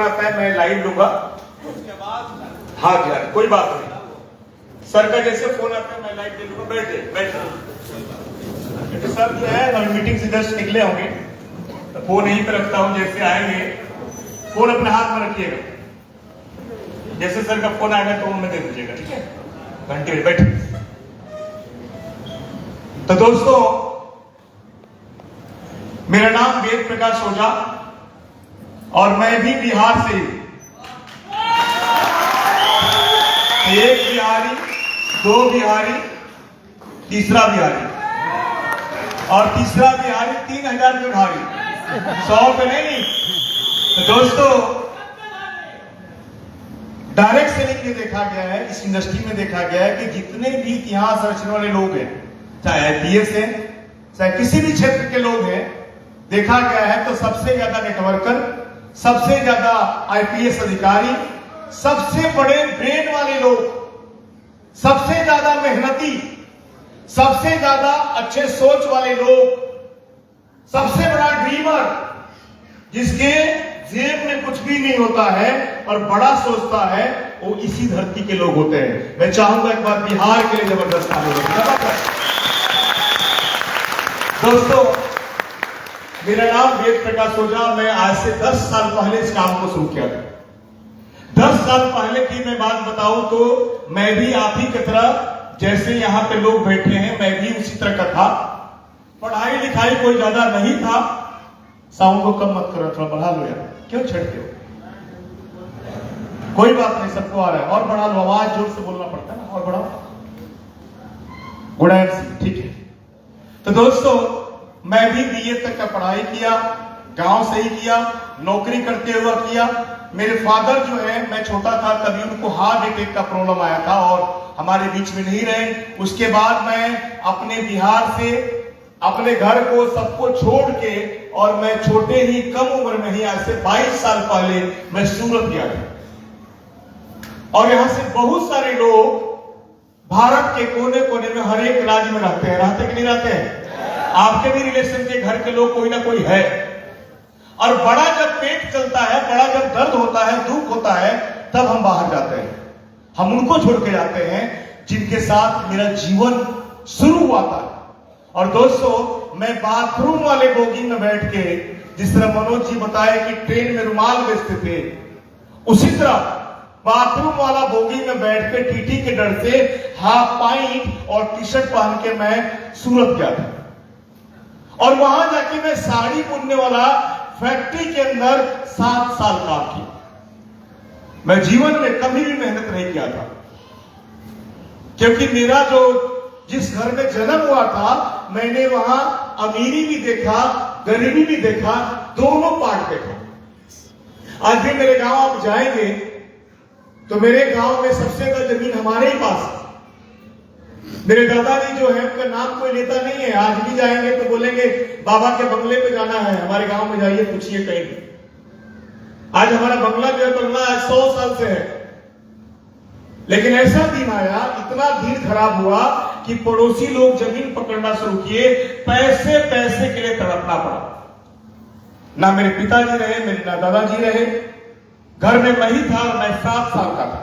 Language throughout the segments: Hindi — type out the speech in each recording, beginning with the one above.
आता है मैं लाइव लूंगा उसके बाद। हाँ जी, कोई बात नहीं, सर का जैसे फोन आता है मैं लाइव ले लूंगा। बैठे बैठे सर जो है हम मीटिंग से जस्ट निकले होंगे तो फोन यहीं पे रखता हूँ। जैसे आएंगे फोन अपने हाथ में रखिएगा, जैसे सर का फोन आएगा तो उनमें दे दीजिएगा, ठीक है? घंटे बैठे। तो दोस्तों, मेरा नाम वेद प्रकाश ओझा और मैं भी बिहार से हूं। एक बिहारी, दो बिहारी, तीसरा बिहारी और तीसरा बिहारी 3000 में भारी, 100 पे नहीं। तो दोस्तों, डायरेक्ट सेलिंग में देखा गया है, इस इंडस्ट्री में देखा गया है कि जितने भी इतिहास रचने वाले लोग हैं, चाहे आईपीएस है चाहे किसी भी क्षेत्र के लोग हैं, देखा गया है तो सबसे ज्यादा नेटवर्कर, सबसे ज्यादा आईपीएस अधिकारी, सबसे बड़े ब्रेन वाले लोग, सबसे ज्यादा मेहनती, सबसे ज्यादा अच्छे सोच वाले लोग, सबसे बड़ा ड्रीमर, जिसके जेब में कुछ भी नहीं होता है और बड़ा सोचता है, वो इसी धरती के लोग होते हैं। मैं चाहूंगा एक बार बिहार के लिए जबरदस्त ताली हो। दोस्तों, मेरा नाम वेद प्रकाश ओझा। मैं आज से 10 साल पहले इस काम को शुरू किया था। 10 साल पहले की मैं बात बताऊं तो मैं भी आप ही की तरह, जैसे यहां पे लोग बैठे हैं, मैं भी उसी तरह का था। पढ़ाई लिखाई कोई ज्यादा नहीं था। साउंड को कम मत करो, थोड़ा बढ़ा लो यार, क्यों छड़ते हो? कोई बात नहीं, सबको आ रहा है, और बढ़ा लो, आवाज जोर से बोलना पड़ता है ना, और बढ़ाओ। गुड ठीक है। तो दोस्तों, मैं भी बीए तक का पढ़ाई किया, गांव से ही किया, नौकरी करते हुए किया। मेरे फादर जो है, मैं छोटा था तभी उनको हार्ट अटैक का प्रॉब्लम आया था और हमारे बीच में नहीं रहे। उसके बाद मैं अपने बिहार से अपने घर को सबको छोड़ के, और मैं छोटे ही कम उम्र में ही, आज से 22 साल पहले मैं सूरत गया था। और यहां से बहुत सारे लोग भारत के कोने कोने में हर एक राज्य में रहते हैं। रहते कि नहीं रहते हैं? आपके भी रिलेशन के घर के लोग कोई ना कोई है। और बड़ा जब पेट चलता है, बड़ा जब दर्द होता है, दुख होता है, तब हम बाहर जाते हैं। हम उनको छोड़ के जाते हैं जिनके साथ मेरा जीवन शुरू हुआ था। और दोस्तों, मैं बाथरूम वाले बोगी में बैठ के, जिस तरह मनोज जी बताए कि ट्रेन में रुमाल बेचते थे, उसी तरह बाथरूम वाला बोगी में बैठ के टीटी के डर से हाफ पैंट और टी शर्ट पहन के मैं सूरत गया था। और वहां जाके मैं साड़ी बुनने वाला फैक्ट्री के अंदर 7 साल काम किया। मैं जीवन में कभी भी मेहनत नहीं किया था, क्योंकि मेरा जो जिस घर में जन्म हुआ था, मैंने वहां अमीरी भी देखा, गरीबी भी देखा, दोनों पार्ट देखा। आज भी मेरे गांव आप जाएंगे तो मेरे गांव में सबसे ज्यादा जमीन हमारे ही पास है। मेरे दादाजी जो है, उनका नाम कोई लेता नहीं है। आज भी जाएंगे तो बोलेंगे बाबा के बंगले पे जाना है, हमारे गांव में जाइए, पूछिए कहीं भी। आज हमारा बंगला जो है, बंगला 100 साल से है। लेकिन ऐसा दिन आया, इतना दिन खराब हुआ कि पड़ोसी लोग जमीन पकड़ना शुरू किए। पैसे पैसे के लिए तड़पना पड़ा। ना मेरे पिताजी रहे, मेरे ना दादाजी रहे। घर में मैं ही था और मैं 7 साल का था।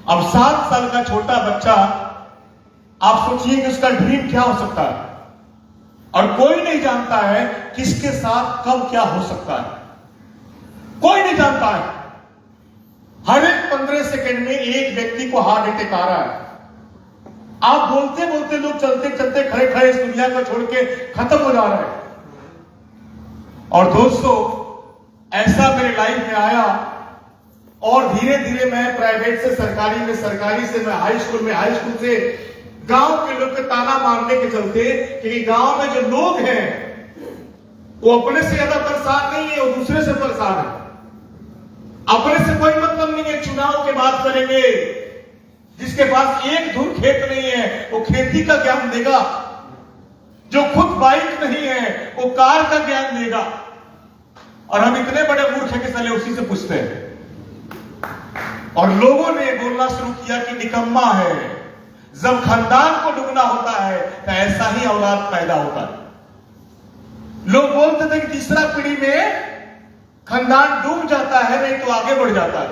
अब 7 साल का छोटा बच्चा, आप सोचिए कि उसका ड्रीम क्या हो सकता है, और कोई नहीं जानता है किसके साथ कब क्या हो सकता है। कोई नहीं जानता है। हर एक 15 सेकंड में एक व्यक्ति को हार्ट अटैक आ रहा है। आप बोलते बोलते लोग चलते चलते खड़े खड़े इस दुनिया को छोड़ के खत्म हो जा रहे हैं। और दोस्तों, ऐसा मेरे लाइफ में आया, और धीरे धीरे मैं प्राइवेट से सरकारी में, सरकारी से मैं हाई स्कूल में, हाई स्कूल से गांव के लोग के ताना मारने के चलते, क्योंकि गांव में जो लोग हैं वो अपने से ज्यादा परेशान नहीं है, वो दूसरे से परेशान है। अपने से कोई मतलब नहीं है। चुनाव के बात करेंगे, जिसके पास एक धुर खेत नहीं है वो खेती का ज्ञान देगा, जो खुद बाइक नहीं है वो कार का ज्ञान देगा। और हम इतने बड़े मूर्ख हैं कि साले उसी से पूछते हैं। और लोगों ने बोलना शुरू किया कि निकम्मा है। जब खानदान को डूबना होता है तो ऐसा ही औलाद पैदा होता है। लोग बोलते थे कि तीसरा पीढ़ी में खानदान डूब जाता है, नहीं तो आगे बढ़ जाता है।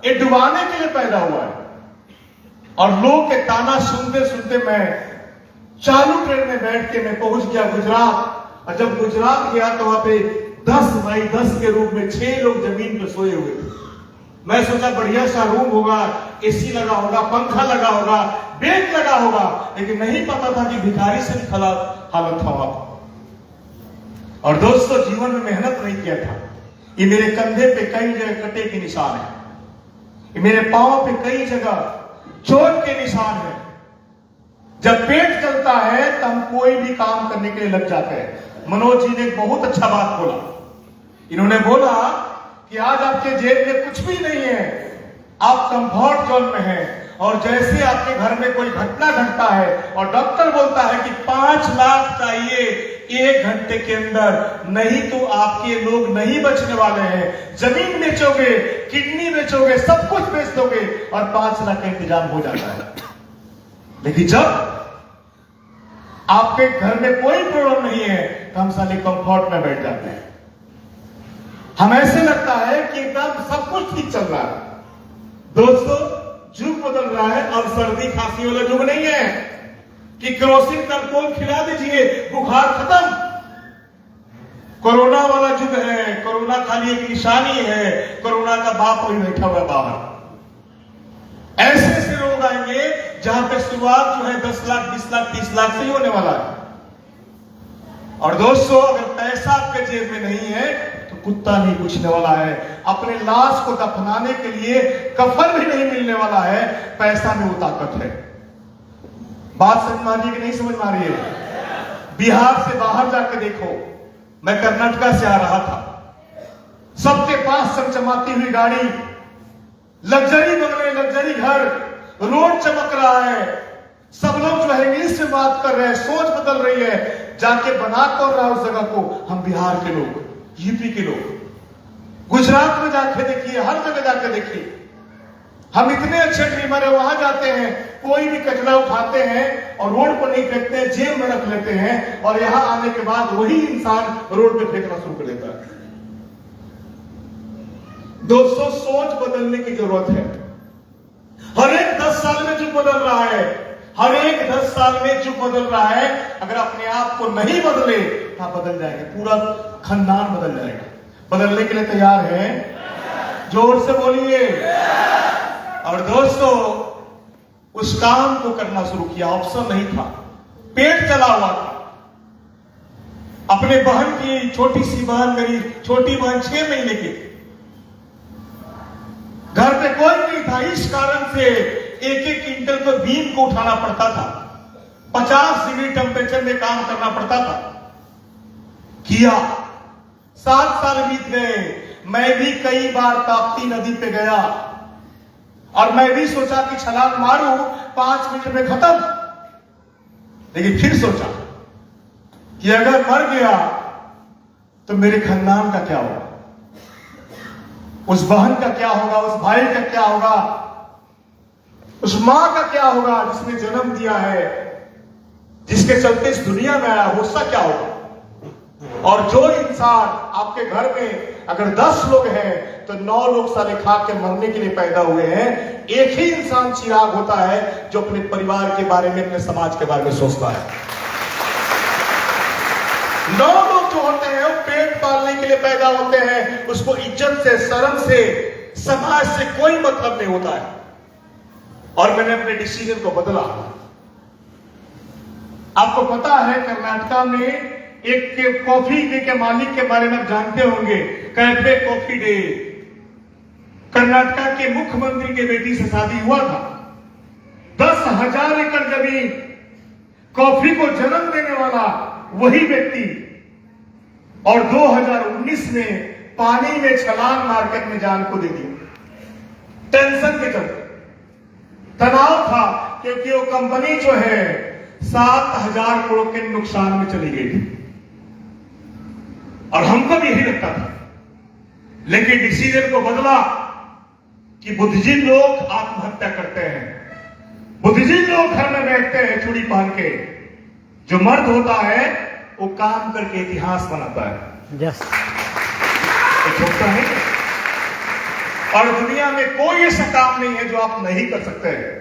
ये डुबाने के लिए पैदा हुआ है। और लोग के ताना सुनते सुनते मैं चालू ट्रेन में बैठ के मैं पहुंच गया गुजरात। और जब गुजरात गया तो वहां पे 10x10 के रूप में 6 लोग जमीन पे सोए हुए थे। मैं सोचा बढ़िया सा रूम होगा, एसी लगा होगा, पंखा लगा होगा, बेड लगा होगा, लेकिन नहीं पता था कि भिखारी से भी हालत था वहां पर। और दोस्तों, जीवन में मेहनत नहीं किया था। ये मेरे कंधे पे कई जगह कटे के निशान है, ये मेरे पांव पे कई जगह चोट के निशान है। जब पेट चलता है तो हम कोई भी काम करने के लिए लग जाते हैं। मनोज जी ने एक बहुत अच्छा बात बोला। इन्होंने बोला कि आज आपके जेब में कुछ भी नहीं है, आप कंफर्ट जोन में हैं। और जैसे आपके घर में कोई घटना घटता है और डॉक्टर बोलता है कि 5 लाख चाहिए 1 घंटे के अंदर, नहीं तो आपके लोग नहीं बचने वाले हैं, जमीन बेचोगे, किडनी बेचोगे, सब कुछ बेच दोगे और 5 लाख का इंतजाम हो जाता है। लेकिन जब आपके घर में कोई प्रॉब्लम नहीं है तो हम साले कंफर्ट में बैठ जाते हैं। हम ऐसे लगता है कि एकदम सब कुछ ठीक चल रहा है। दोस्तों, युग बदल रहा है। अब सर्दी खांसी वाला युग नहीं है कि केरोसिन कंट्रोल खिला दीजिए बुखार खत्म। कोरोना वाला युग है। कोरोना खाली एक निशानी है, कोरोना का बाप वही बैठा हुआ बाहर। ऐसे ऐसे लोग आएंगे जहां पे शुरुआत जो है 10 लाख 20 लाख 30 लाख से ही होने वाला है। और दोस्तों, अगर पैसा आपके जेब में नहीं है तो कुत्ता नहीं पूछने वाला है। अपने लाश को दफनाने के लिए कफन भी नहीं मिलने वाला है। पैसा में वो ताकत है। बात समझ में आ रही है कि नहीं समझ में आ रही है? बिहार से बाहर जाकर देखो। मैं कर्नाटक से आ रहा था, सबके पास चमचमाती हुई गाड़ी, लग्जरी बंगले, लग्जरी घर, रोड चमक रहा है। सब लोग जो है इंग्लिश में बात कर रहे हैं, सोच बदल रही है। जाके बना कौन रहा उस जगह को? हम बिहार के लोग, यूपी के लोग। गुजरात में जाके देखिए, हर जगह जाके देखिए, हम इतने अच्छे ड्रीमर है, वहां जाते हैं, कोई भी कचरा उठाते हैं और रोड पर नहीं फेंकते हैं, जेब में रख लेते हैं। और यहां आने के बाद वही इंसान रोड पे फेंकना शुरू कर देता है। दोस्तों, सोच बदलने की जरूरत है। हर एक 10 साल में जुग बदल रहा है, हर एक 10 साल में जुग बदल रहा है। अगर अपने आप को नहीं बदले तो बदल जाएगा, पूरा खानदान बदल जाएगा। बदलने के लिए तैयार है? जोर से बोलिए। और दोस्तों, उस काम को करना शुरू किया, ऑप्शन नहीं था, पेट चला हुआ था। अपने बहन की छोटी सी बहन, मेरी छोटी बहन 6 महीने की, घर पे कोई नहीं था। इस कारण से एक क्विंटल को बीम को उठाना पड़ता था, 50 डिग्री टेम्परेचर में काम करना पड़ता था। किया, 7 साल बीत गए। मैं भी कई बार ताप्ती नदी पे गया और मैं भी सोचा कि छलांग मारूं, 5 मिनट में खत्म। लेकिन फिर सोचा कि अगर मर गया तो मेरे खानदान का क्या होगा, उस बहन का क्या होगा, उस भाई का क्या होगा, उस मां का क्या होगा जिसने जन्म दिया है, जिसके चलते इस दुनिया में आया, उसका क्या होगा। और जो इंसान आपके घर में अगर 10 लोग हैं तो 9 लोग साले खा के मरने के लिए पैदा हुए हैं। एक ही इंसान चिराग होता है जो अपने परिवार के बारे में, अपने समाज के बारे में सोचता है। 9 लोग जो होते हैं वो पेट पालने के लिए पैदा होते हैं, उसको इज्जत से, शर्म से, समाज से कोई मतलब नहीं होता है। और मैंने अपने डिसीजन को बदला। आपको पता है कर्नाटका में एक कॉफी डे के मालिक के बारे में आप जानते होंगे, कैफे कॉफी डे। कर्नाटका के मुख्यमंत्री के बेटी से शादी हुआ था। 10,000 एकड़ जमीन, कॉफी को जन्म देने वाला वही व्यक्ति, और 2019 में पानी में छलांग मार के अपनी जान को दे दी। टेंशन के चलते, तनाव था, क्योंकि वो कंपनी जो है 7,000 करोड़ के नुकसान में चली गई थी। और हमको भी यही लगता था, लेकिन डिसीजन को बदला कि बुद्धिजीवी लोग आत्महत्या करते हैं, बुद्धिजीवी लोग घर में बैठते हैं चूड़ी पहन के। जो मर्द होता है वो काम करके इतिहास बनाता है। तो थोकता है। और दुनिया में कोई ऐसा काम नहीं है जो आप नहीं कर सकते हैं,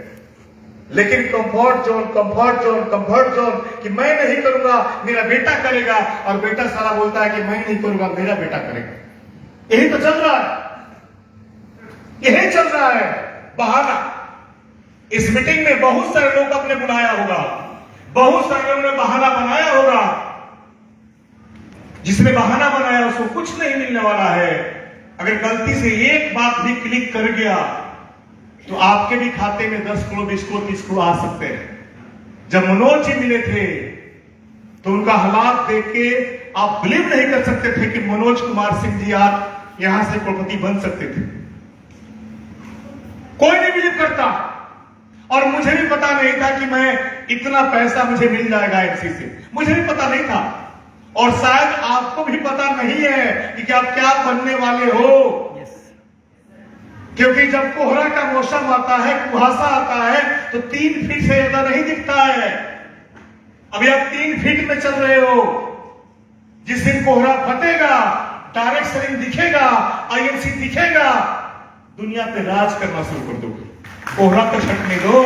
लेकिन comfort zone, comfort zone, comfort zone कि मैं नहीं करूंगा मेरा बेटा करेगा, और बेटा सारा बोलता है कि मैं नहीं करूंगा मेरा बेटा करेगा। यही तो चल रहा है, यही चल रहा है बहाना। इस मीटिंग में बहुत सारे लोग आपने बुलाया होगा, बहुत सारे लोगों ने बहाना बनाया होगा। जिसने बहाना बनाया उसको कुछ नहीं मिलने वाला है। अगर गलती से एक बात भी क्लिक कर गया तो आपके भी खाते में 10 करोड़ 20 करोड़ 30 करोड़ आ सकते हैं। जब मनोज जी मिले थे तो उनका हालात देख के आप बिलीव नहीं कर सकते थे कि मनोज कुमार सिंह जी आप यहां से करोड़पति बन सकते थे। कोई नहीं बिलीव करता, और मुझे भी पता नहीं था कि मैं इतना पैसा मुझे मिल जाएगा एमसी से, मुझे भी पता नहीं था। और शायद आपको भी पता नहीं है कि आप क्या बनने वाले हो। क्योंकि जब कोहरा का मौसम आता है, कुहासा आता है, तो 3 फीट से ज्यादा नहीं दिखता है। अभी आप 3 फीट में चल रहे हो। जिस दिन कोहरा फटेगा, डायरेक्ट सरिंग दिखेगा, आईएनसी दिखेगा, दुनिया पे राज करना शुरू कर दोगे। कोहरा को छटने दो।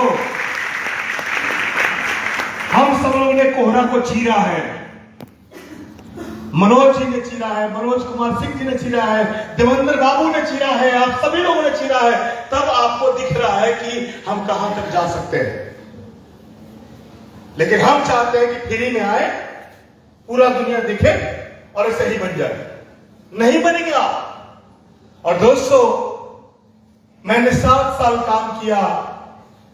हम सब लोगों ने कोहरा को चीरा है, मनोज जी ने चीरा है, मनोज कुमार सिंह जी ने चीरा है, देवेंद्र बाबू ने चीरा है, आप सभी लोगों ने चीरा है। तब आपको दिख रहा है कि हम कहां तक जा सकते हैं। लेकिन हम चाहते हैं कि फ्री में आए, पूरा दुनिया दिखे और ऐसे ही बन जाए। नहीं बनेगा। और दोस्तों, मैंने 7 साल काम किया,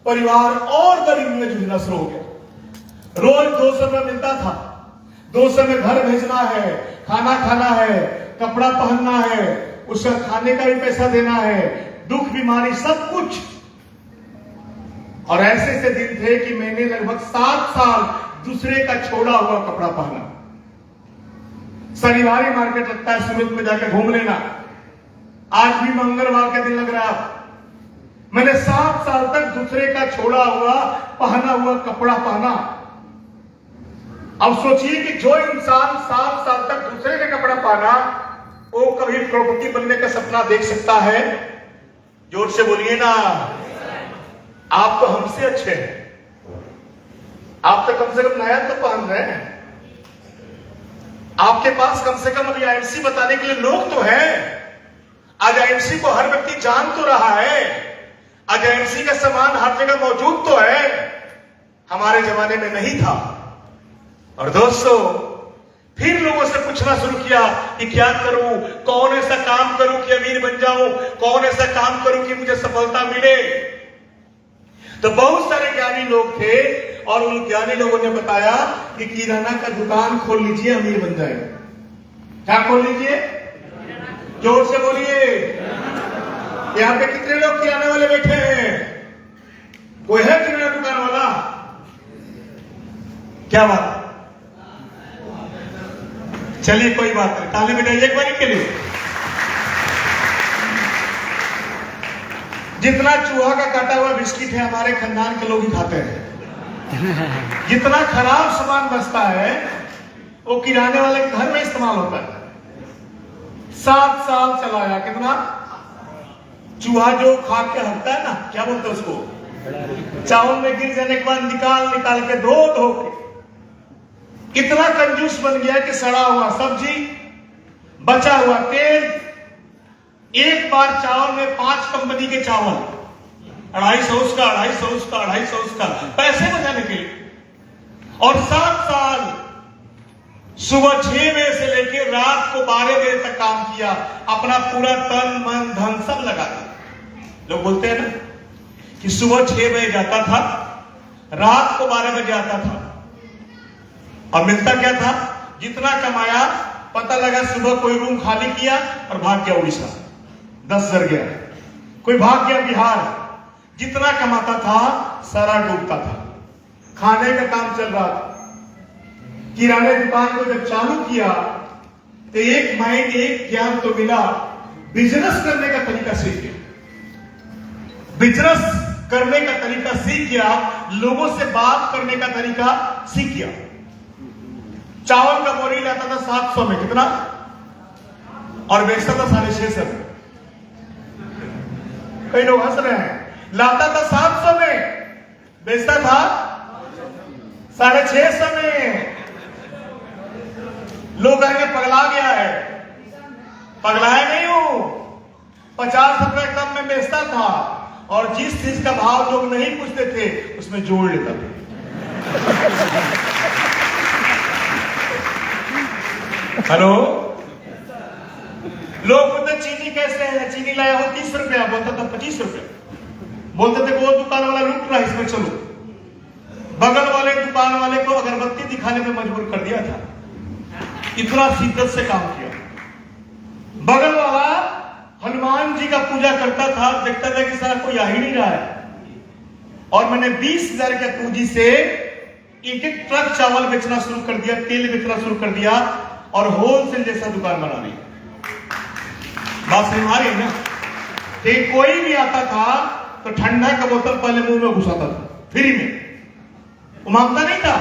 परिवार और गरीबी में जूझना शुरू हो गया। रोज 200 रुपये मिलता था, 200 में घर भेजना है, खाना खाना है, कपड़ा पहनना है, उसका खाने का भी पैसा देना है, दुख बीमारी सब कुछ। और ऐसे ऐसे दिन थे कि मैंने लगभग 7 साल दूसरे का छोड़ा हुआ कपड़ा पहना। शनिवारी मार्केट लगता है, सूरत में जाकर घूम लेना। आज भी मंगलवार के दिन लग रहा है। मैंने 7 साल तक दूसरे का छोड़ा हुआ पहना हुआ कपड़ा पहना। अब सोचिए कि जो इंसान 7 साल तक दूसरे का कपड़ा पहना, वो कभी करोड़पति बनने का सपना देख सकता है? जोर से बोलिए ना। आप तो हमसे अच्छे हैं। आप तो कम से कम नया तो पहन रहे हैं। आपके पास कम से कम अभी आईएमसी बताने के लिए लोग तो हैं। आज आईएमसी को हर व्यक्ति जान तो रहा है। आज आईएमसी का सामान हर जगह मौजूद तो है। हमारे जमाने में नहीं था। और दोस्तों, फिर लोगों से पूछना शुरू किया कि क्या करूं, कौन ऐसा काम करूं कि अमीर बन जाऊं, कौन ऐसा काम करूं कि मुझे सफलता मिले। तो बहुत सारे ज्ञानी लोग थे और उन ज्ञानी लोगों ने बताया कि किराना का दुकान खोल लीजिए, अमीर बन जाएगा। क्या खोल लीजिए? जोर से बोलिए। यहां पे कितने लोग किराने वाले बैठे हैं? कोई है किराना दुकान वाला? क्या बात? चलिए कोई बात नहीं, ताली बजाइए एक बार के लिए। जितना चूहा का काटा हुआ बिस्किट है, हमारे खानदान के लोग ही खाते हैं। जितना खराब सामान बचता है, वो किराने वाले के घर में इस्तेमाल होता है। 7 साल चलाया। कितना? चूहा जो खा के हटता है ना, क्या बोलते हैं उसको, चावल में गिर जाने के बाद निकाल के धो के इतना कंजूस बन गया कि सड़ा हुआ सब्जी, बचा हुआ तेल, एक बार चावल में 5 कंपनी के चावल, 250 उसका, 250 उसका, 250 उसका, पैसे बचाने के लिए। और 7 साल सुबह 6 बजे से लेकर रात को 12 बजे तक काम किया। अपना पूरा तन मन धन सब लगा दिया। लोग बोलते हैं ना कि सुबह 6 बजे जाता था, रात को 12 बजे आता था। और मिलता क्या था? जितना कमाया, पता लगा सुबह कोई रूम खाली किया और भाग गया उड़ीसा, 10 जर गया। कोई भाग गया बिहार। जितना कमाता था सारा डूबता था। खाने का काम चल रहा था। किराने दुकान को जब चालू किया तो एक माइंड, एक ज्ञान तो मिला। बिजनेस करने का तरीका सीख गया। बिजनेस करने का तरीका सीख गया। लोगों से बात करने का तरीका सीख गया। चावल का बोरी लाता था 700 में। कितना? और बेचता था 650 में। कई लोग हंस रहे हैं। लाता था 700 में, बेचता था 650 में। लोग कहेंगे पगला गया है। पगलाया नहीं हूं, 50 रुपए कम में बेचता था और जिस चीज का भाव लोग नहीं पूछते थे उसमें जोड़ लेता था। हेलो, लोग बोलते चीनी कैसे है, चीनी लाया हो 30 रुपया, बोलता था 25 रुपया। बोलते थे वो दुकान वाला लूट रहा है, इसमें चलो। बगल वाले दुकान वाले को अगरबत्ती दिखाने में मजबूर कर दिया था, इतना शिद्दत से काम किया। बगल वाला हनुमान जी का पूजा करता था, देखता था कि सारा कोई आ ही नहीं रहा है, और मैंने 20,000 के पूंजी से एक एक ट्रक चावल बेचना शुरू कर दिया, तेल बेचना शुरू कर दिया और होलसेल जैसा दुकान बना दी। बात समझ आ रही है ना? कि कोई भी आता था तो ठंडा का बोतल पहले मुंह में घुसाता था फ्री में, वो मांगता नहीं था,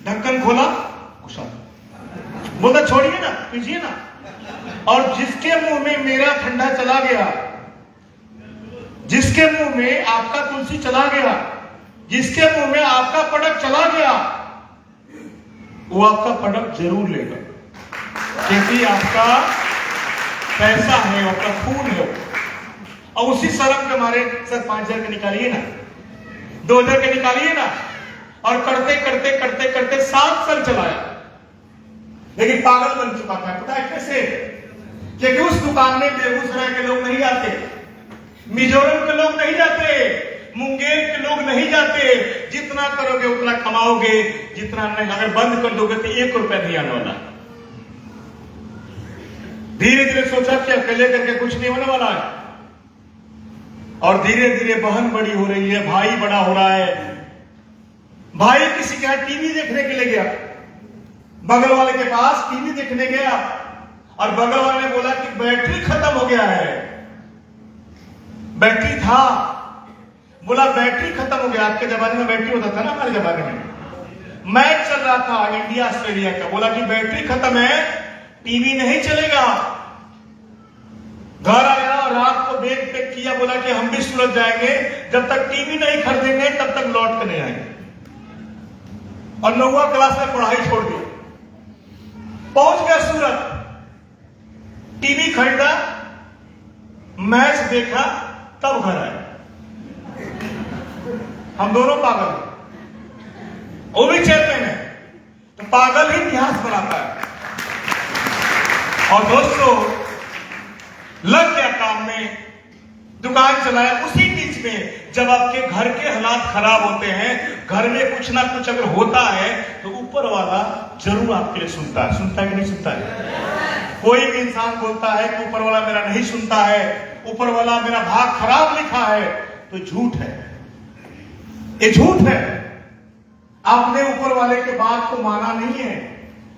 ढक्कन खोला घुसाता, बोलता छोड़िए ना, पीजिए ना। और जिसके मुंह में मेरा ठंडा चला गया, जिसके मुंह में आपका तुलसी चला गया, जिसके मुंह में आपका प्रोडक्ट चला गया, वो आपका प्रोडक्ट जरूर लेगा, क्योंकि आपका पैसा है, आपका खून है। और उसी शर्म के मारे सर 5,000 के निकालिए ना, 2,000 के निकालिए ना, और करते करते करते करते 7 साल चलाया। लेकिन पागल बन चुका था। पता है कैसे? क्योंकि उस दुकान में बेगूसराय के लोग नहीं जाते, मिजोरम के लोग नहीं जाते, मुंगेर के लोग नहीं जाते। जितना करोगे उतना कमाओगे, जितना नहीं, अगर बंद कर दोगे तो 1 रुपया नहीं आने वाला। धीरे धीरे सोचा कि अकेले करके कुछ नहीं होने वाला है, और धीरे धीरे बहन बड़ी हो रही है, भाई बड़ा हो रहा है। भाई किसी के यहाँ टीवी देखने के लिए गया, बगल वाले के पास टीवी देखने गया, और बगल वाले ने बोला कि बैटरी खत्म हो गया है। बैटरी था, बोला बैटरी खत्म हो गया। आपके जमाने में बैटरी होता था ना, हमारे जमाने में मैच चल रहा था इंडिया ऑस्ट्रेलिया का। बोला कि बैटरी खत्म है, टीवी नहीं चलेगा। घर आया और रात को बैग पैक किया, बोला कि हम भी सूरत जाएंगे, जब तक टीवी नहीं खरीदेंगे तब तक लौट कर नहीं आएंगे। और 9वीं क्लास में पढ़ाई छोड़ दी, पहुंच गया सूरत, टीवी खरीदा, मैच देखा, तब घर आए। हम दोनों पागल हैं, वो भी चेयरमैन है। तो पागल ही इतिहास बनाता है। और दोस्तों, लग गया काम में, दुकान चलाया। उसी बीच में जब आपके घर के हालात खराब होते हैं, घर में कुछ ना कुछ अगर होता है, तो ऊपर वाला जरूर आपके लिए सुनता है। सुनता है कि नहीं सुनता है? कोई भी इंसान बोलता है कि ऊपर वाला मेरा नहीं सुनता है, ऊपर वाला मेरा भाग खराब लिखा है, तो झूठ है, ये झूठ है। आपने ऊपर वाले के बात को माना नहीं है,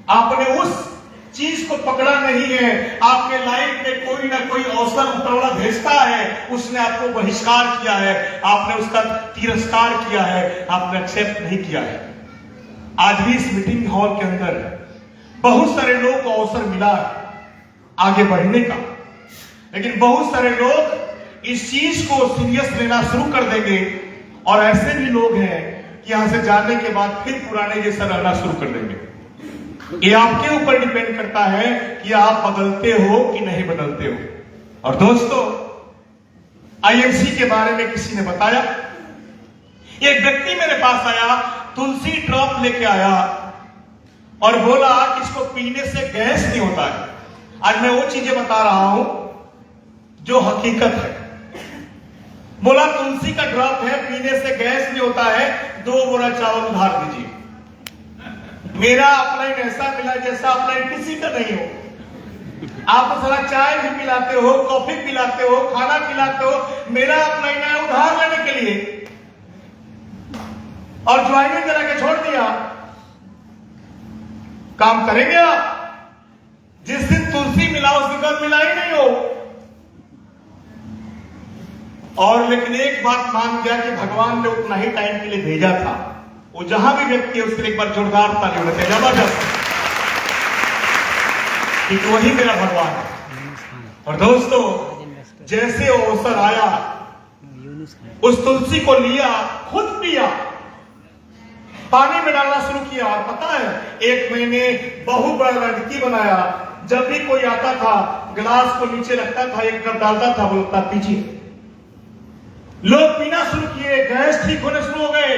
आपने उस चीज को पकड़ा नहीं है। आपके लाइफ में कोई ना कोई अवसर ऊपर वाला भेजता है, उसने आपको बहिष्कार किया है, आपने उसका तिरस्कार किया है, आपने एक्सेप्ट नहीं किया है। आज भी इस मीटिंग हॉल के अंदर बहुत सारे लोगों को अवसर मिला आगे बढ़ने का, लेकिन बहुत सारे लोग इस चीज को सीरियस लेना शुरू कर देंगे, और ऐसे भी लोग हैं कि यहां से जाने के बाद फिर पुराने जैसा रहना शुरू कर देंगे। ये आपके ऊपर डिपेंड करता है कि आप बदलते हो कि नहीं बदलते हो। और दोस्तों, आईएमसी के बारे में किसी ने बताया, एक व्यक्ति मेरे पास आया, तुलसी ड्रॉप लेके आया और बोला कि इसको पीने से गैस नहीं होता है। आज मैं वो चीजें बता रहा हूं जो हकीकत है। बोला तुलसी का ड्रॉप है, पीने से गैस नहीं होता है, 2 बोरा चावल उधार दीजिए। मेरा अपलाइन ऐसा मिला जैसा अपलाइन किसी का नहीं हो। आप तो सारा चाय भी पिलाते हो, कॉफी पिलाते हो, खाना खिलाते हो, मेरा अपलाइन है उधार लेने के लिए, और ज्वाइनिंग करा के छोड़ दिया। काम करेंगे आप? जिस दिन तुलसी मिला उस दिन मिला ही नहीं हो। और लेकिन एक बात मान गया कि भगवान ने उतना ही टाइम के लिए भेजा था। वो जहां भी व्यक्ति है उसके लिए एक बार जोरदार ताली होना चाहिए, जबरदस्त, क्योंकि वही मेरा भगवान है। और दोस्तों जैसे वो अवसर आया, उस तुलसी को लिया, खुद पिया, पानी में डालना शुरू किया। और पता है, एक महीने बहुत बड़ा रणनीति बनाया। जब भी कोई आता था, गिलास को नीचे रखता था, एक कप डालता था, बोलता पीजिए। लोग पीना शुरू किए, गैस ठीक होने शुरू हो गए।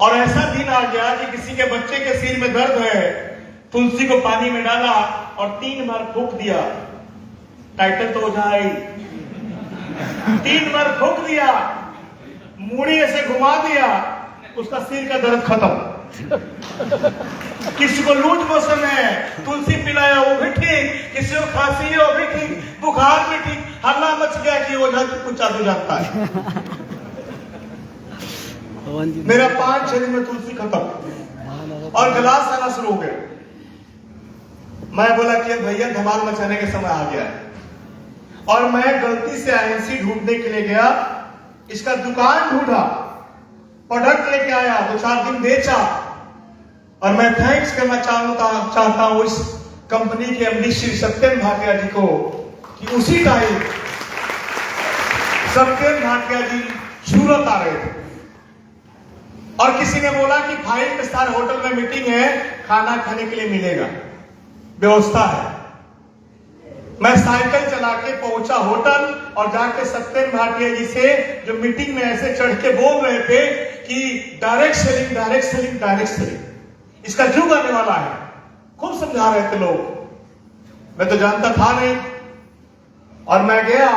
और ऐसा दिन आ गया कि किसी के बच्चे के सिर में दर्द है, तुलसी को पानी में डाला और 3 बार फूंक दिया, टाइटल तो हो जाए। 3 बार फूंक दिया, मूड़ी ऐसे घुमा दिया, उसका सिर का दर्द खत्म। किसी को लूज मोशन है, तुलसी पिलाया, वो भी ठीक। किसी को खांसी है, वो भी ठीक। बुखार भी ठीक। हल्ला मच गया कि वो कुछ जादू जानता है। मेरा 5-6 दिन में तुलसी खत्म और गिलास आना शुरू हो गया। मैं बोला कि भैया धमाल मचाने के समय आ गया है। और मैं गलती से आईएनसी ढूंढने के लिए गया, इसका दुकान ढूंढा, प्रोडक्ट लेके आया, 2-4 दिन बेचा। और मैं थैंक्स करना चाहता हूं इस कंपनी के एमडी श्री सत्यम भाटिया जी को, कि उसी टाइम सत्यम भाटिया जी सूरत आ रहे थे और किसी ने बोला कि 5 स्टार होटल में मीटिंग है, खाना खाने के लिए मिलेगा, व्यवस्था है। मैं साइकिल चला के पहुंचा होटल और जाके सत्यम भाटिया जी से, जो मीटिंग में ऐसे चढ़ के बोल रहे थे कि direct selling, direct selling, direct selling, इसका युग आने वाला है, खूब समझा रहे थे लोग। मैं तो जानता था नहीं। और मैं गया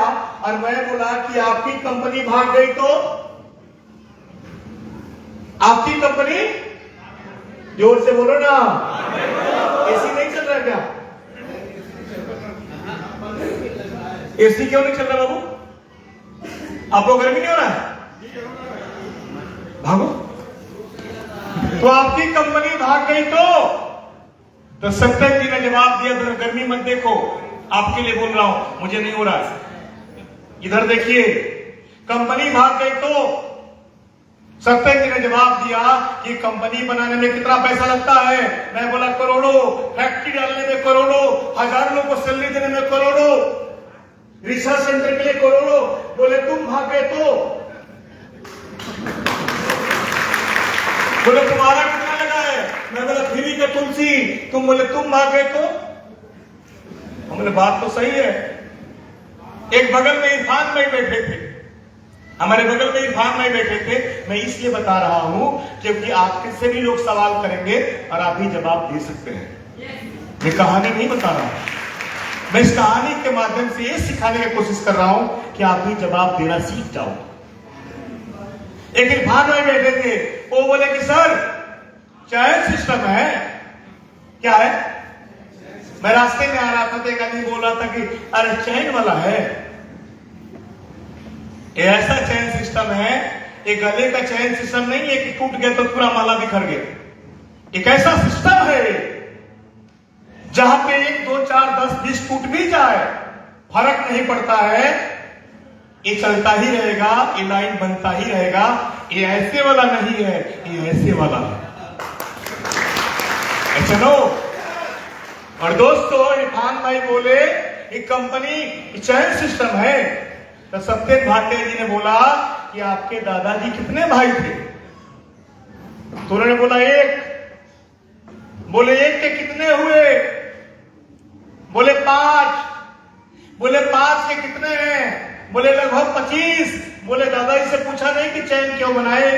और मैं बोला कि आपकी कंपनी भाग गई तो? आपकी कंपनी, जोर से बोलो ना, एसी नहीं चल रहा क्या? एसी क्यों नहीं चल रहा बाबू? आपको गर्मी नहीं हो रहा है? भागो। तो आपकी कंपनी भाग गई तो सत्यम जी ने जवाब दिया, गर्मी मत देखो, आपके लिए बोल रहा हूं, मुझे नहीं हो रहा है। इधर देखिए, कंपनी भाग गई तो सत्यम जी ने जवाब दिया कि कंपनी बनाने में कितना पैसा लगता है। मैं बोला करोड़ों, फैक्ट्री डालने में करोड़ों, 1000 लोगों को सैलरी देने में करोड़ों, रिसर्च सेंटर के लिए करोड़ों। बोले तुम भाग गए तो? बोले तुम्हारा कितना लगा है? मैं बोला फ्री का तुलसी। तुम बोले तुम भाग गए तो? हमने बात तो सही है। एक बगल में इरफान भाई बैठे थे, हमारे बगल में इरफान भाई बैठे थे। मैं इसलिए बता रहा हूं क्योंकि आपके से भी लोग सवाल करेंगे और आप भी जवाब दे सकते हैं। मैं कहानी नहीं बता रहा हूं, मैं इस कहानी के माध्यम से ये सिखाने की कोशिश कर रहा हूं कि आप भी जवाब देना सीख जाओ। एक इरफान भाई बैठे थे, वो बोले कि सर चैन सिस्टम है। क्या है? मैं रास्ते में आ रहा था तो एक आदमी बोल रहा था कि अरे चैन वाला है। ये ऐसा चैन सिस्टम है, एक गले का चैन सिस्टम नहीं है कि टूट गया तो पूरा माला बिखर गया। एक ऐसा सिस्टम है जहां पे 1, 2, 4, 10, 20 टूट भी जाए, फर्क नहीं पड़ता है, ये चलता ही रहेगा, ये लाइन बनता ही रहेगा। ये ऐसे वाला नहीं है, ये ऐसे वाला है। चलो। और दोस्तों, इरफान भाई बोले ये कंपनी चैन सिस्टम है। तो सत्यम भाटिया जी ने बोला कि आपके दादाजी कितने भाई थे? तो उन्होंने बोला 1। बोले 1 के कितने हुए? बोले 5। बोले 5 के कितने हैं? बोले लगभग 25। बोले दादाजी से पूछा नहीं कि चैन क्यों बनाए?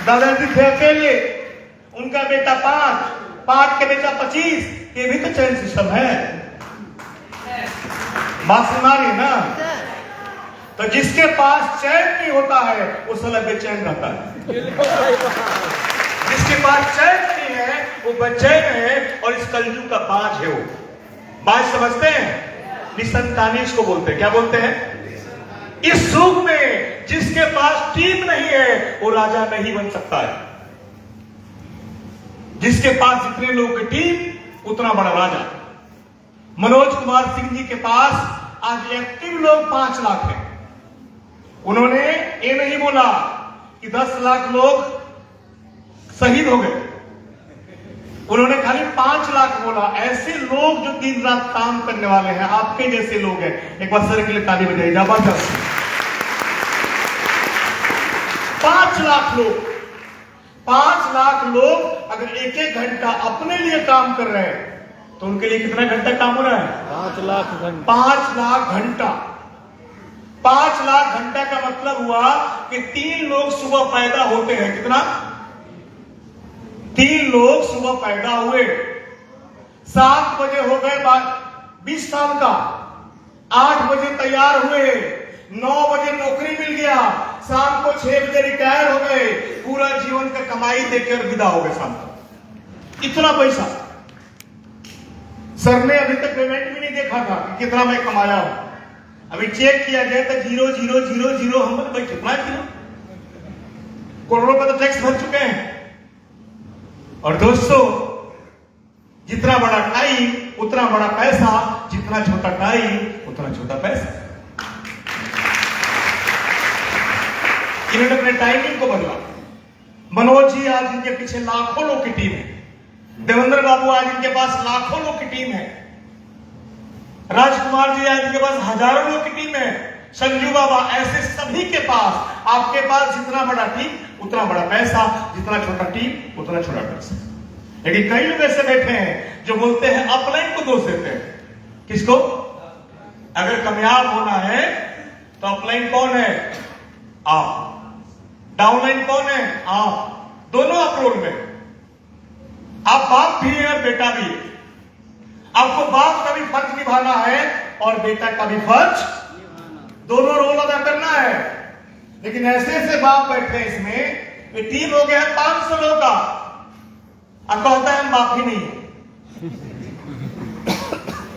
दादाजी थे अकेले, उनका बेटा 5 के बेटा 25। ये भी तो चैन सिस्टम है। बात सुना रही है ना? तो जिसके पास चैन नहीं होता है वो साला बेचैन रहता है। जिसके पास चैन नहीं है वो बेचैन है और इस कलयुग का बाज है। वो बाज समझते हैं? निसंतानी इसको बोलते हैं। क्या बोलते हैं? इस युग में जिसके पास टीम नहीं है वो राजा नहीं बन सकता है। जिसके पास जितने लोगों की टीम उतना बड़ा राजा। मनोज कुमार सिंह जी के पास आज एक्टिव लोग 5 लाख हैं। उन्होंने ये नहीं बोला कि 10 लाख लोग शहीद हो गए। उन्होंने खाली 5 लाख बोला। ऐसे लोग जो दिन रात काम करने वाले हैं, आपके जैसे लोग हैं, एक बार सर के लिए ताली बजाइए जबरदस्त। 5 लाख लोग, 5 लाख लोग अगर एक एक घंटा अपने लिए काम कर रहे हैं तो उनके लिए कितना घंटा काम हो रहा है? 5 लाख घंटा। 5 लाख घंटा। 5 लाख घंटा का मतलब हुआ कि 3 लोग सुबह पैदा होते हैं। कितना? 3 लोग सुबह पैदा हुए, 7 बजे हो गए 20 साल का, 8 बजे तैयार हुए, 9 बजे नौकरी मिल गया, शाम को 6 बजे रिटायर हो गए, पूरा जीवन का कमाई देकर विदा हो गए शाम को। इतना पैसा सर ने अभी तक पेमेंट भी नहीं देखा था कि कितना मैं कमाया हूं। अभी चेक किया गया तो 0,0,0,0 हम भाई कितना किया, करोड़ों का तो टैक्स भर चुके हैं। और दोस्तों, जितना बड़ा टाइम उतना बड़ा पैसा, जितना छोटा टाइम उतना छोटा पैसा। इन्होंने अपने टाइमिंग को बदला। मनोज जी आज इनके पीछे लाखों लोग की टीम है, देवेंद्र बाबू आज इनके पास लाखों लोग की टीम है, राजकुमार जी आज इनके पास हजारों लोग की टीम है, संजू बाबा, ऐसे सभी के पास, आपके पास जितना बड़ा टीम उतना बड़ा पैसा, जितना छोटा टीम उतना छोटा पैसा। लेकिन कई लोग ऐसे बैठे हैं जो बोलते हैं अपलाइन को दोष देते हैं। किसको? अगर कामयाब होना है तो अपलाइन कौन है? आप। डाउनलाइन कौन है? आप। दोनों आप रोल में, आप बाप भी हैं और बेटा भी है। आपको बाप का भी फर्ज निभाना है और बेटा का भी फर्ज, दोनों रोल अदा करना है। लेकिन ऐसे ऐसे बाप बैठे हैं इसमें, ये टीम हो गया है 500 लोग का, अब कहता है हम बाप ही नहीं है।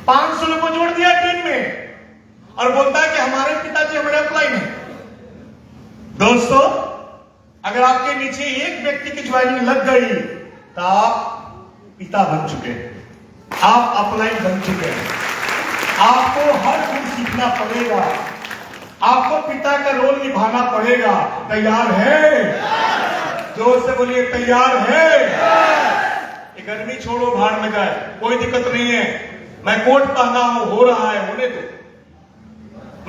500 लोग को जोड़ दिया टीम में और बोलता है कि हमारे पिताजी हमारे अपलाइन है। दोस्तों, अगर आपके नीचे एक व्यक्ति की ज्वाइनिंग लग गई तो आप पिता बन चुके हैं, आप अपलाइन बन चुके हैं। आपको हर गुण सीखना पड़ेगा, आपको पिता का रोल निभाना पड़ेगा। तैयार है? जोर से बोलिए, तैयार है? ये गर्मी छोड़ो, भाड़ में जाए, कोई दिक्कत नहीं है। मैं कोट पहना हूं, हो रहा है, होने दो।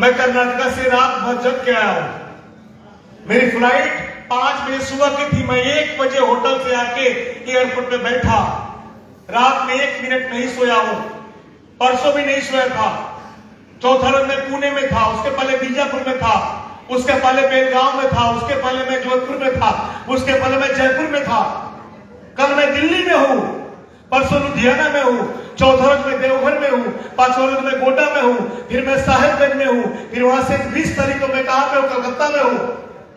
मैं कर्नाटका से रात भर जग के आया हूं। मेरी फ्लाइट 5 बजे सुबह की थी। मैं 1 बजे होटल से आके एयरपोर्ट पे बैठा। रात में 1 मिनट नहीं सोया हूं, परसों भी नहीं सोया था। चौथा रोज मैं पुणे में था, उसके पहले बीजापुर में था, उसके पहले बेलगांव में था, उसके पहले मैं जोधपुर में था, उसके पहले मैं जयपुर में था, कल मैं दिल्ली में हूं, परसों लुधियाना में हूं, चौथा रोज मैं देवघर में हूं, पांचवा रोज मैं गोड्डा में हूं, फिर मैं साहेबगंज में हूं, फिर वहां से 20 तारीख को मैं कहां पे हूं? कलकत्ता में हूं,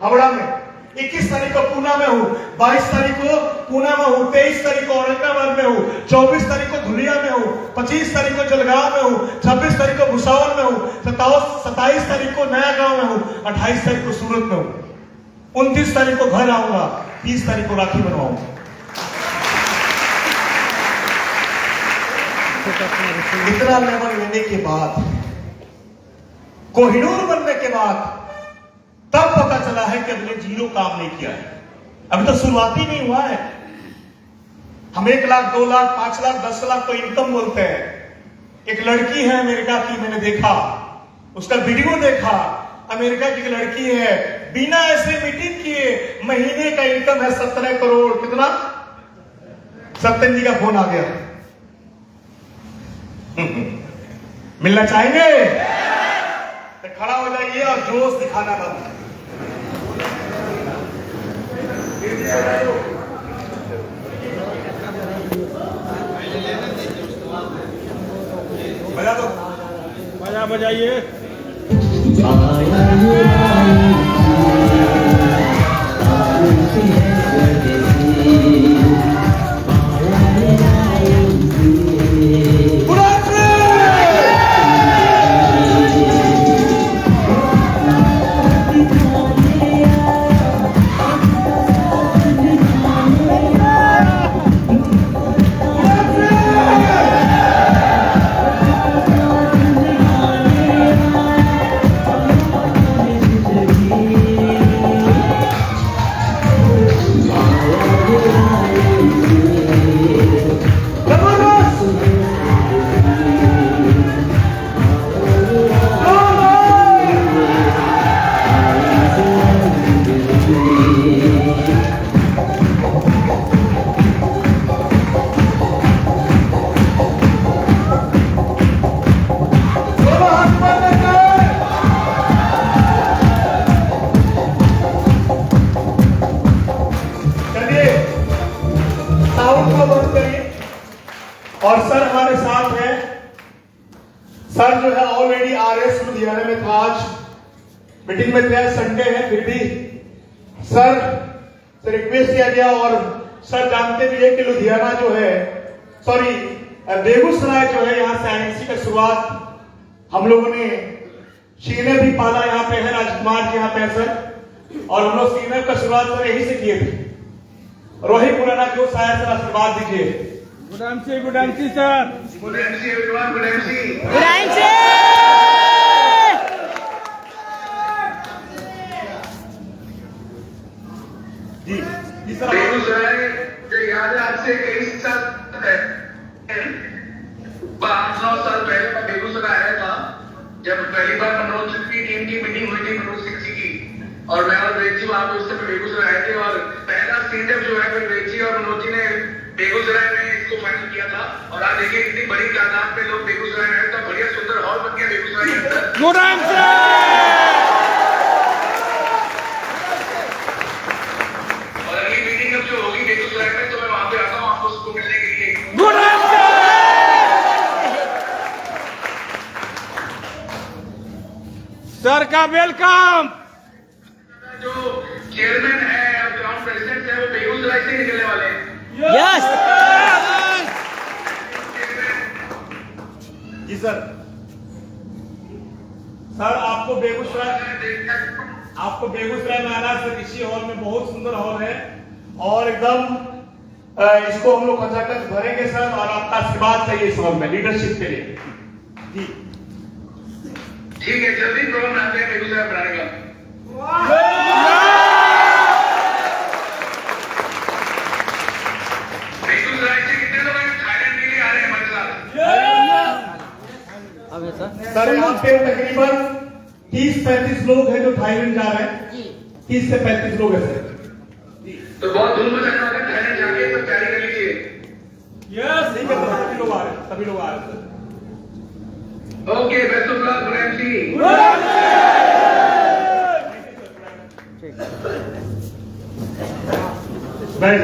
हावड़ा में। 21 तारीख को पूना में हूं, 22 तारीख को पूना में हूं, 23 तारीख को औरंगाबाद में हूं, 24 तारीख को धुलिया में हूं, 25 तारीख को जलगांव में हूं, 26 तारीख को भुसावल में हूं, 27 तारीख को नया गांव में हूं, 28 तारीख को सूरत में हूं, 29 तारीख को घर आऊंगा, 30 तारीख को राखी बनवाऊंगा। इतना लेवल लेने के बाद, कोहिनूर बनने के बाद, तब पता चला है कि हमने 0 काम नहीं किया है। अभी तो शुरुआत ही नहीं हुआ है। हम 1 लाख, 2 लाख, 5 लाख, 10 लाख तो इनकम बोलते हैं। एक लड़की है अमेरिका की, मैंने देखा, उसका वीडियो देखा। अमेरिका की एक लड़की है, बिना ऐसे मीटिंग किए महीने का इनकम है 17 करोड़। कितना? सत्यन जी का फोन आ गया। मिलना चाहेंगे तो खड़ा हो जाइए और जोश दिखाना बंद। बजा दो, बजा बजाइए। सर जो है ऑलरेडी आरएस लुधियाना में था, आज मीटिंग में थे, संडे है, फिर भी सर से रिक्वेस्ट किया गया। और सर जानते भी है कि लुधियाना जो है, सॉरी बेगूसराय जो है, यहाँ से आईएनसी का शुरुआत हम लोगों ने, सीनियर भी पाला यहाँ पे है, राजकुमार जी यहाँ पे है सर, और हम लोग सीनियर का शुरुआत सर यही से किए थे। रोहित पुराना जो शायद सर आशीर्वाद दीजिए। Good MC sir. Good MC everyone, good MC. जी जी सर। बेगूसराय जो याद है आज से कई साल 8-9 साल पहले मैं बेगूसराय आया था, जब पहली बार मनोज की टीम की मीटिंग हुई थी, मनोज सिंह जी की, और मैं और वेद जी वहां पे उस समय बेगूसराय आए थे। और पहला सीजन जो है फिर वेद जी और मनोज जी ने बेगूसराय में इसको फाइनल किया था। और आज देखिए कितनी बड़ी तादाद में लोग बेगूसराय में आए, तो बढ़िया सुंदर हॉल बन गया बेगूसराय के अंदर। Good MC. और अगली मीटिंग अब जो होगी बेगूसराय में, तो मैं वहां पे आता हूँ आपको उसको मिलने के लिए। Good MC. सर का वेलकम। जो चेयरमैन है और ग्राउंड प्रेसिडेंट है वो बेगूसराय से निकलने वाले हैं। यस। जी सर। सर आपको बेगूसराय में आना सर, इसी हॉल में बहुत सुंदर हॉल है, और एकदम इसको हम लोग खचाखच भरेंगे सर, और आपका आशीर्वाद चाहिए इस हॉल में लीडरशिप के लिए। जी ठीक है, जल्दी प्रोग्राम आते हैं बेगूसराय बनाने का। बेगूसराय से कितने लोग थाईलैंड के लिए आ रहे हैं हमारे साथ? सर यहाँ पे तकरीबन 30-35 लोग हैं जो थाईलैंड जा रहे हैं। 30 से 35 लोग हैं सर। तो बहुत धूम मचाने वाले हैं, थाईलैंड जाके तो तैयारी कर लीजिए। यस ठीक है सर, सभी लोग आ रहे हैं, सभी लोग आ रहे हैं sir. Okay, best of luck, good MC. बैठ